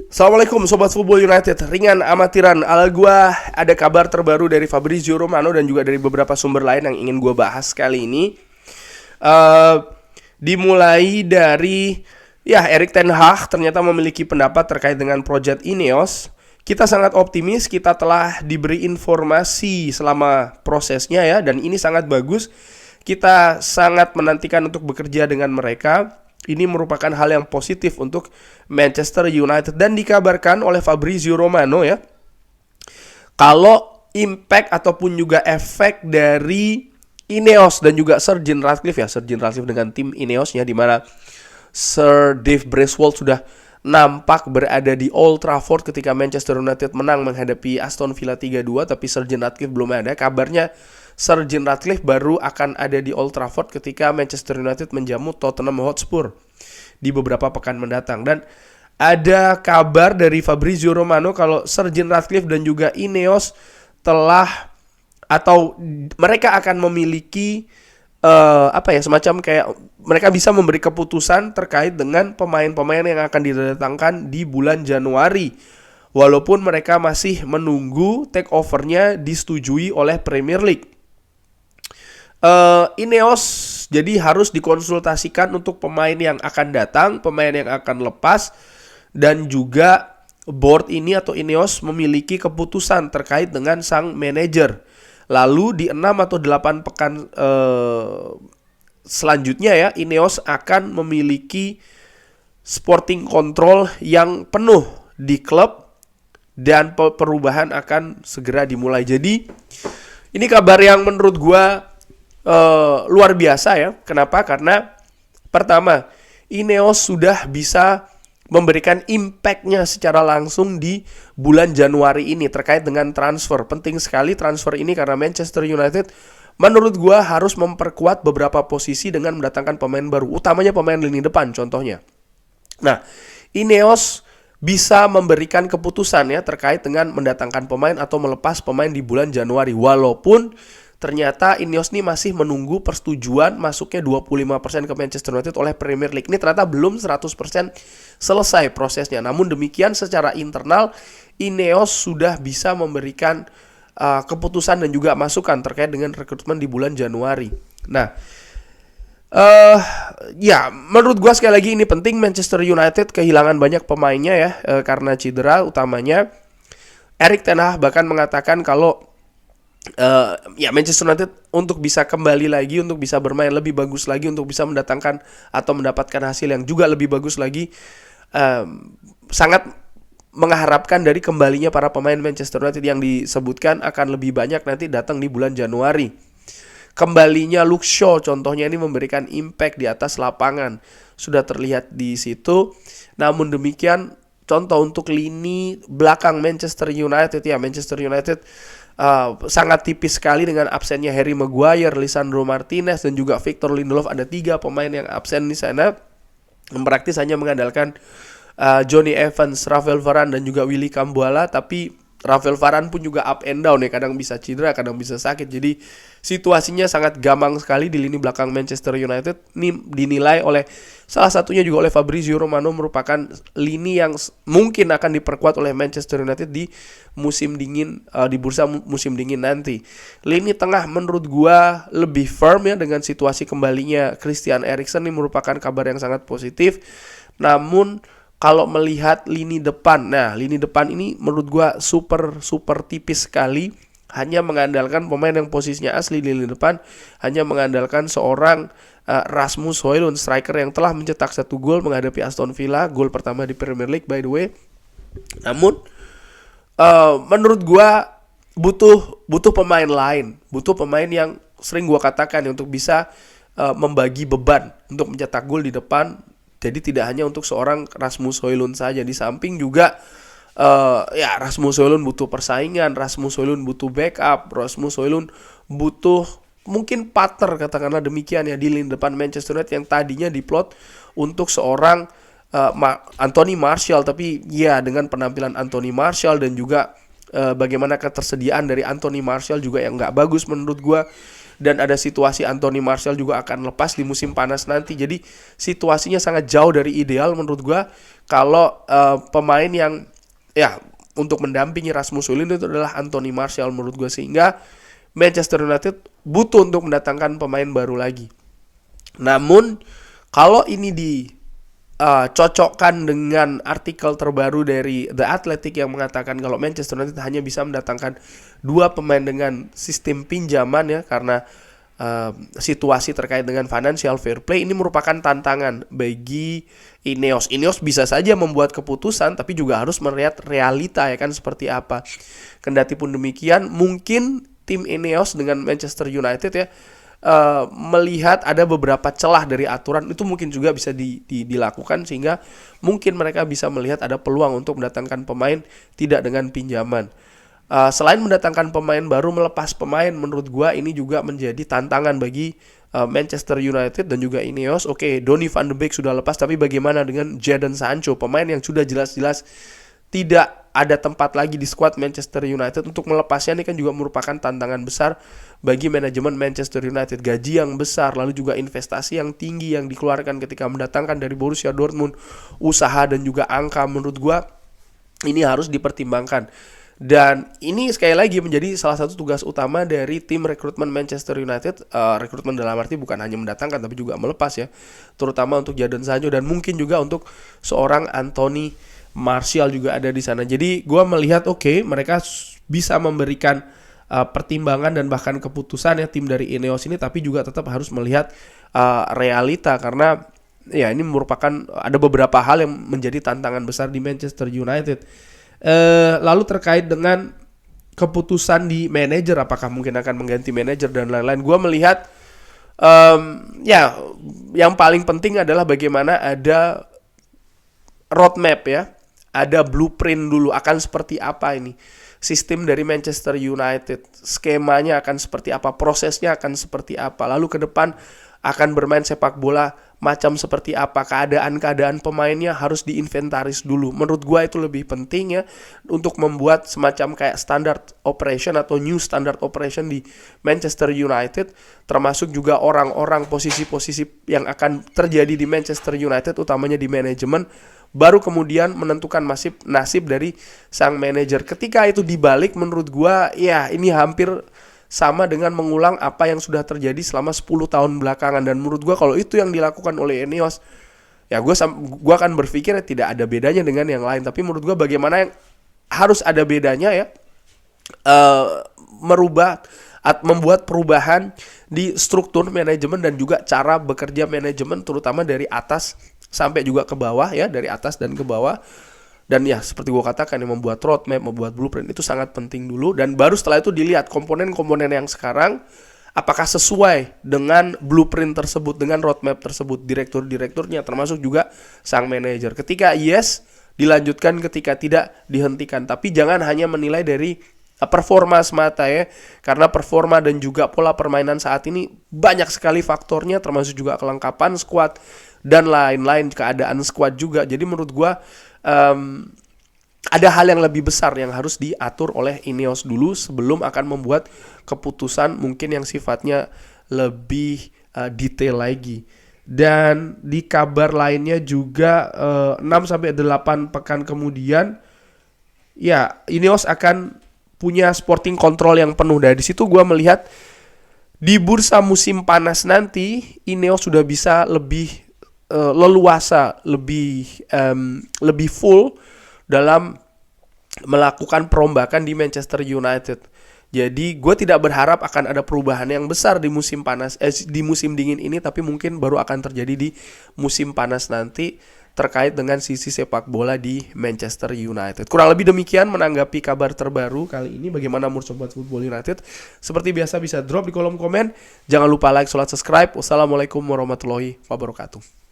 Assalamualaikum Sobat Football United, ringan amatiran. Ala gua ada kabar terbaru dari Fabrizio Romano dan juga dari beberapa sumber lain yang ingin gua bahas kali ini. Dimulai dari Erik ten Hag ternyata memiliki pendapat terkait dengan proyek Ineos. Kita sangat optimis, kita telah diberi informasi selama prosesnya ya, dan ini sangat bagus. Kita sangat menantikan untuk bekerja dengan mereka. Ini merupakan hal yang positif untuk Manchester United. Dan dikabarkan oleh Fabrizio Romano ya, kalau impact ataupun juga efek dari Ineos dan juga Sir Jim Ratcliffe dengan tim Ineosnya, di mana Sir Dave Braithwaite sudah nampak berada di Old Trafford ketika Manchester United menang menghadapi Aston Villa 3-2, tapi Sir Jim Ratcliffe belum ada. Kabarnya Sir Jim Ratcliffe baru akan ada di Old Trafford ketika Manchester United menjamu Tottenham Hotspur di beberapa pekan mendatang. Dan ada kabar dari Fabrizio Romano kalau Sir Jim Ratcliffe dan juga Ineos telah atau mereka akan memiliki semacam kayak mereka bisa memberi keputusan terkait dengan pemain-pemain yang akan didatangkan di bulan Januari, walaupun mereka masih menunggu take over-nya disetujui oleh Premier League. Ineos jadi harus dikonsultasikan untuk pemain yang akan datang, pemain yang akan lepas, dan juga board ini atau Ineos memiliki keputusan terkait dengan sang manajer. Lalu di 6 atau 8 pekan selanjutnya ya, Ineos akan memiliki sporting control yang penuh di klub dan perubahan akan segera dimulai. Jadi ini kabar yang menurut gua luar biasa ya. Kenapa? Karena pertama, Ineos sudah bisa memberikan impact-nya secara langsung di bulan Januari ini terkait dengan transfer. Penting sekali transfer ini karena Manchester United menurut gua harus memperkuat beberapa posisi dengan mendatangkan pemain baru, utamanya pemain lini depan contohnya. Nah, Ineos bisa memberikan keputusan ya terkait dengan mendatangkan pemain atau melepas pemain di bulan Januari, walaupun ternyata Ineos ini masih menunggu persetujuan masuknya 25% ke Manchester United oleh Premier League. Ini ternyata belum 100% selesai prosesnya. Namun demikian secara internal Ineos sudah bisa memberikan keputusan dan juga masukan terkait dengan rekrutmen di bulan Januari. Nah, menurut gua sekali lagi ini penting. Manchester United kehilangan banyak pemainnya ya karena cedera, utamanya Erik ten Hag bahkan mengatakan kalau Manchester United untuk bisa kembali lagi, untuk bisa bermain lebih bagus lagi, untuk bisa mendatangkan atau mendapatkan hasil yang juga lebih bagus lagi, sangat mengharapkan dari kembalinya para pemain Manchester United yang disebutkan akan lebih banyak nanti datang di bulan Januari. Kembalinya Luke Shaw contohnya ini memberikan impact di atas lapangan, sudah terlihat di situ. Namun demikian contoh untuk lini belakang Manchester United sangat tipis sekali dengan absennya Harry Maguire, Lisandro Martinez, dan juga Victor Lindelof. Ada 3 pemain yang absen di sana, yang praktis hanya mengandalkan Johnny Evans, Rafael Varane, dan juga Willy Cambuala. Tapi Rafael Varane pun juga up and down ya, kadang bisa cedera, kadang bisa sakit. Jadi situasinya sangat gamang sekali di lini belakang Manchester United. Ini dinilai oleh salah satunya juga oleh Fabrizio Romano merupakan lini yang mungkin akan diperkuat oleh Manchester United di musim dingin, di bursa musim dingin nanti. Lini tengah menurut gua lebih firm ya, dengan situasi kembalinya Christian Eriksen ini merupakan kabar yang sangat positif. Namun kalau melihat lini depan, lini depan ini menurut gua super tipis sekali. Hanya mengandalkan pemain yang posisinya asli di lini depan, hanya mengandalkan seorang Rasmus Højlund, striker yang telah mencetak 1 gol menghadapi Aston Villa, gol pertama di Premier League by the way. Namun menurut gua butuh pemain lain, butuh pemain yang sering gua katakan ya, untuk bisa membagi beban untuk mencetak gol di depan. Jadi tidak hanya untuk seorang Rasmus Højlund saja. Di samping juga Rasmus Højlund butuh persaingan, Rasmus Højlund butuh backup, Rasmus Højlund butuh mungkin partner, katakanlah demikian ya, di lini depan Manchester United yang tadinya diplot untuk seorang Anthony Martial. Tapi ya dengan penampilan Anthony Martial dan juga bagaimana ketersediaan dari Anthony Martial juga yang gak bagus menurut gue, dan ada situasi Anthony Martial juga akan lepas di musim panas nanti. Jadi situasinya sangat jauh dari ideal menurut gua kalau pemain yang ya untuk mendampingi Rasmus Højlund itu adalah Anthony Martial menurut gua, sehingga Manchester United butuh untuk mendatangkan pemain baru lagi. Namun kalau ini cocokkan dengan artikel terbaru dari The Athletic yang mengatakan kalau Manchester United hanya bisa mendatangkan 2 pemain dengan sistem pinjaman ya, karena situasi terkait dengan financial fair play, ini merupakan tantangan bagi Ineos. Ineos bisa saja membuat keputusan tapi juga harus melihat realita ya kan seperti apa. Kendati pun demikian, mungkin tim Ineos dengan Manchester United ya melihat ada beberapa celah dari aturan, itu mungkin juga bisa dilakukan, sehingga mungkin mereka bisa melihat ada peluang untuk mendatangkan pemain tidak dengan pinjaman. Selain mendatangkan pemain baru, melepas pemain menurut gua ini juga menjadi tantangan bagi Manchester United dan juga Ineos. Oke, Donny van de Beek sudah lepas, tapi bagaimana dengan Jadon Sancho, pemain yang sudah jelas-jelas tidak ada tempat lagi di skuad Manchester United. Untuk melepasnya ini kan juga merupakan tantangan besar bagi manajemen Manchester United. Gaji yang besar, lalu juga investasi yang tinggi yang dikeluarkan ketika mendatangkan dari Borussia Dortmund, usaha dan juga angka, menurut gua ini harus dipertimbangkan. Dan ini sekali lagi menjadi salah satu tugas utama dari tim rekrutmen Manchester United. Rekrutmen dalam arti bukan hanya mendatangkan tapi juga melepas ya, terutama untuk Jadon Sancho dan mungkin juga untuk seorang Anthony Martial juga ada di sana. Jadi gue melihat mereka bisa memberikan pertimbangan dan bahkan keputusan ya tim dari Ineos ini, tapi juga tetap harus melihat realita, karena ya ini merupakan ada beberapa hal yang menjadi tantangan besar di Manchester United. Lalu terkait dengan keputusan di manajer, apakah mungkin akan mengganti manajer dan lain-lain, gue melihat yang paling penting adalah bagaimana ada roadmap ya, ada blueprint dulu akan seperti apa ini sistem dari Manchester United, skemanya akan seperti apa, prosesnya akan seperti apa, lalu ke depan akan bermain sepak bola macam seperti apa, keadaan-keadaan pemainnya harus diinventaris dulu. Menurut gua itu lebih penting ya, untuk membuat semacam kayak standard operation atau new standard operation di Manchester United, termasuk juga orang-orang posisi-posisi yang akan terjadi di Manchester United, utamanya di manajemen, baru kemudian menentukan nasib dari sang manajer. Ketika itu dibalik, menurut gua ya ini hampir sama dengan mengulang apa yang sudah terjadi selama 10 tahun belakangan. Dan menurut gue kalau itu yang dilakukan oleh Ineos, ya gue akan berpikir tidak ada bedanya dengan yang lain. Tapi menurut gue bagaimana yang harus ada bedanya ya, membuat perubahan di struktur manajemen dan juga cara bekerja manajemen, terutama dari atas sampai juga ke bawah ya, dari atas dan ke bawah. Dan ya seperti gue katakan, yang membuat roadmap, membuat blueprint itu sangat penting dulu. Dan baru setelah itu dilihat komponen-komponen yang sekarang apakah sesuai dengan blueprint tersebut, dengan roadmap tersebut, direktur-direkturnya, termasuk juga sang manajer. Ketika yes, dilanjutkan, ketika tidak, dihentikan. Tapi jangan hanya menilai dari performa semata ya, karena performa dan juga pola permainan saat ini banyak sekali faktornya, termasuk juga kelengkapan skuad dan lain-lain, keadaan skuad juga. Jadi menurut gue ada hal yang lebih besar yang harus diatur oleh Ineos dulu sebelum akan membuat keputusan mungkin yang sifatnya lebih detail lagi. Dan di kabar lainnya juga 6-8 pekan kemudian ya Ineos akan punya sporting control yang penuh. Dari situ gue melihat di bursa musim panas nanti Ineos sudah bisa lebih leluasa, lebih full dalam melakukan perombakan di Manchester United. Jadi gue tidak berharap akan ada perubahan yang besar di musim panas, di musim dingin ini, tapi mungkin baru akan terjadi di musim panas nanti terkait dengan sisi sepak bola di Manchester United. Kurang lebih demikian menanggapi kabar terbaru kali ini. Bagaimana menurut Sobat Football United? Seperti biasa bisa drop di kolom komen. Jangan lupa like, subscribe. Wassalamualaikum warahmatullahi wabarakatuh.